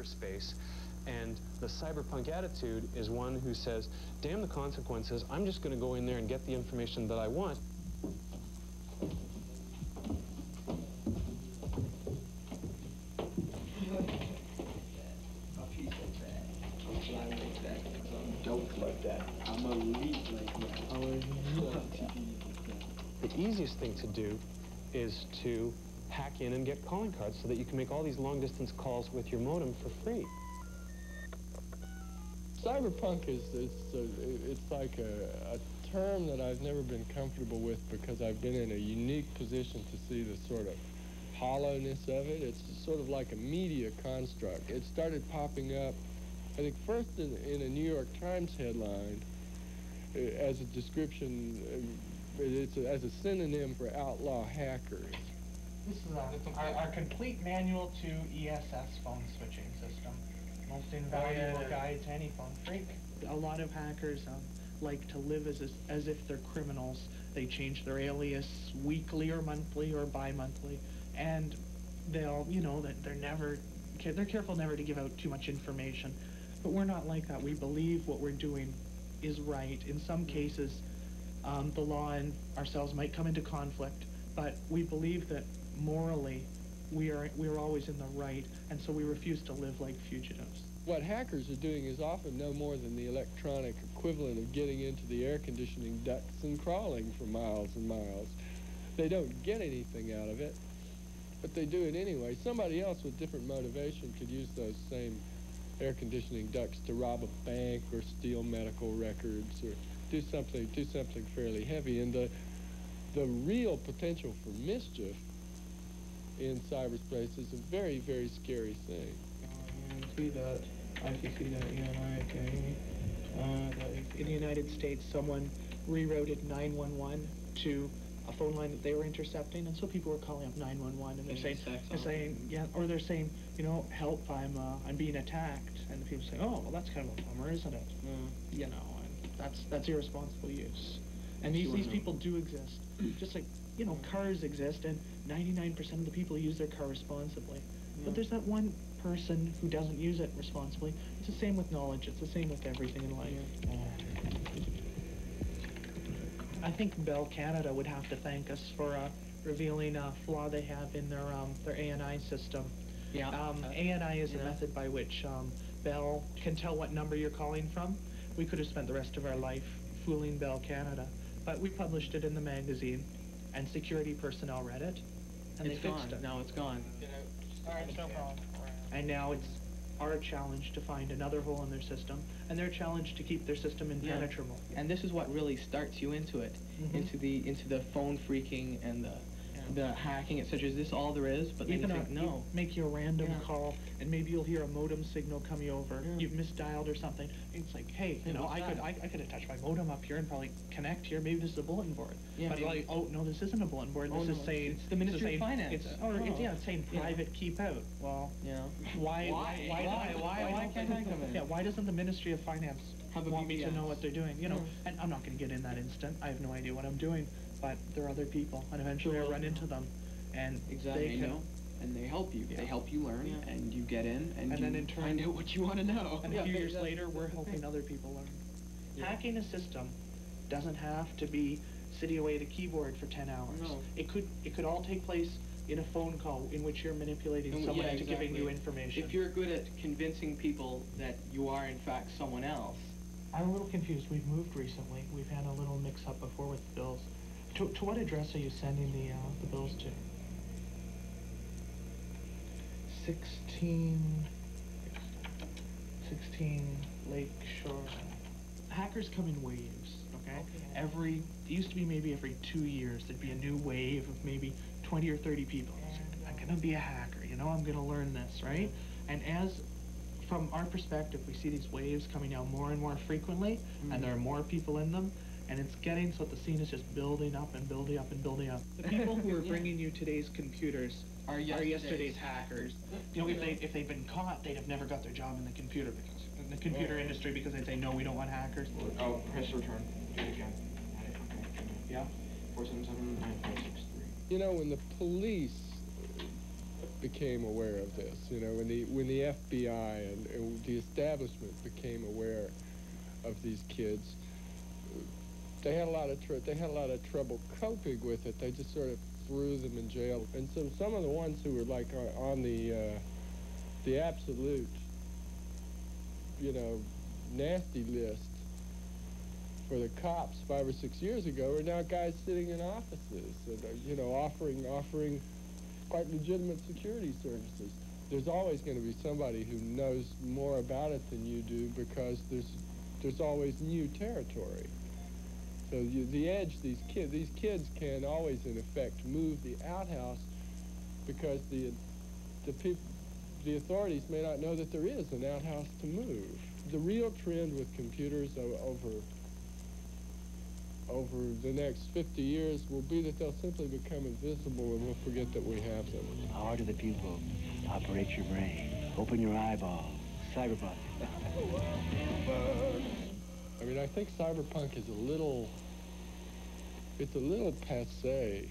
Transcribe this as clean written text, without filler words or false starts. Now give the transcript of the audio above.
cyberspace. And the cyberpunk attitude is one who says, damn the consequences, I'm just going to go in there and get the information that I want. I'm elite like that. The easiest thing to do is to hack in and get calling cards so that you can make all these long-distance calls with your modem for free. Cyberpunk it's like a term that I've never been comfortable with because I've been in a unique position to see the sort of hollowness of it. It's sort of like a media construct. It started popping up, I think, first in a New York Times headline as a description, as a synonym for outlaw hackers. This is our complete manual to ESS phone switching system. Most invaluable guide to any phone freak. A lot of hackers like to live as if they're criminals. They change their alias weekly or monthly or bi-monthly, and they'll, you know, that they're careful never to give out too much information. But we're not like that. We believe what we're doing is right. In some cases, the law and ourselves might come into conflict, but we believe that morally we are always in the right, and so we refuse to live like fugitives. What hackers are doing is often no more than the electronic equivalent of getting into the air conditioning ducts and crawling for miles and miles. They don't get anything out of it, but they do it anyway. Somebody else with different motivation could use those same air conditioning ducts to rob a bank or steal medical records or do something fairly heavy. And the real potential for mischief in cyberspace is a very, very scary thing. In the United States, someone rerouted 911 to a phone line that they were intercepting, and so people were calling up 911, and they're saying, yeah, or they're saying, you know, help, I'm being attacked, and the people say, oh, well, that's kind of a bummer, isn't it? You know, and that's irresponsible use. And these people do exist, just like, you know, cars exist, and 99% of the people use their car responsibly. But there's that one person who doesn't use it responsibly. It's the same with knowledge. It's the same with everything in life. I think Bell Canada would have to thank us for revealing a flaw they have in their ANI system. Yeah. ANI is a method by which Bell can tell what number you're calling from. We could have spent the rest of our life fooling Bell Canada, but we published it in the magazine, and security personnel read it, and they fixed it. Now it's gone. All right, no problem. And now it's our challenge to find another hole in their system, and their challenge to keep their system impenetrable. And this is what really starts you into it, into the phone freaking and the hacking, etc. Is this all there is? But then you think, no. You make you a random call, and maybe you'll hear a modem signal coming over. You've misdialed or something. And it's like, hey, you know, I could attach my modem up here and probably connect here. Maybe this is a bulletin board. But like, oh no, this isn't a bulletin board. This is saying it's the Ministry of Finance. It's saying private keep out. Well, why can't I come in? Yeah, why doesn't the Ministry of Finance want me to know what they're doing? You know, and I'm not going to get in that instant. I have no idea what I'm doing. But there are other people, and eventually I run into them, and they know, and they help you. They help you learn, and you get in, and you then in turn find out what you want to know. And a few years later, we're helping other people learn. Hacking a system doesn't have to be sitting away at a keyboard for 10 hours. No. It could all take place in a phone call in which you're manipulating someone into giving you information. If you're good at convincing people that you are in fact someone else. I'm a little confused. We've moved recently. We've had a little mix-up before with the bills. To what address are you sending the bills to? 16 Lake Shore. Hackers come in waves, okay? It used to be maybe every 2 years there'd be a new wave of maybe 20 or 30 people. I'm gonna be a hacker, you know, I'm gonna learn this, right? And from our perspective, we see these waves coming out more and more frequently, and there are more people in them. And it's getting so that the scene is just building up and building up and building up. The people who are bringing you today's computers are yesterday's hackers. You know, if they'd been caught, they'd have never got their job in the computer industry because they'd say, no, we don't want hackers. Oh, press return. Do it again. Yeah. 477-9563. You know, when the police became aware of this. You know, when the FBI and the establishment became aware of these kids, they had a lot of trouble coping with it. They just sort of threw them in jail. And so some of the ones who were like on the absolute, you know, nasty list for the cops 5 or 6 years ago are now guys sitting in offices and you know, offering quite legitimate security services. There's always going to be somebody who knows more about it than you do, because there's always new territory. So the edge, these kids can always, in effect, move the outhouse, because the authorities may not know that there is an outhouse to move. The real trend with computers over the next 50 years will be that they'll simply become invisible, and we'll forget that we have them. Power to the pupil. Operate your brain. Open your eyeball. Cyberpunk. I mean, I think cyberpunk is a little passé.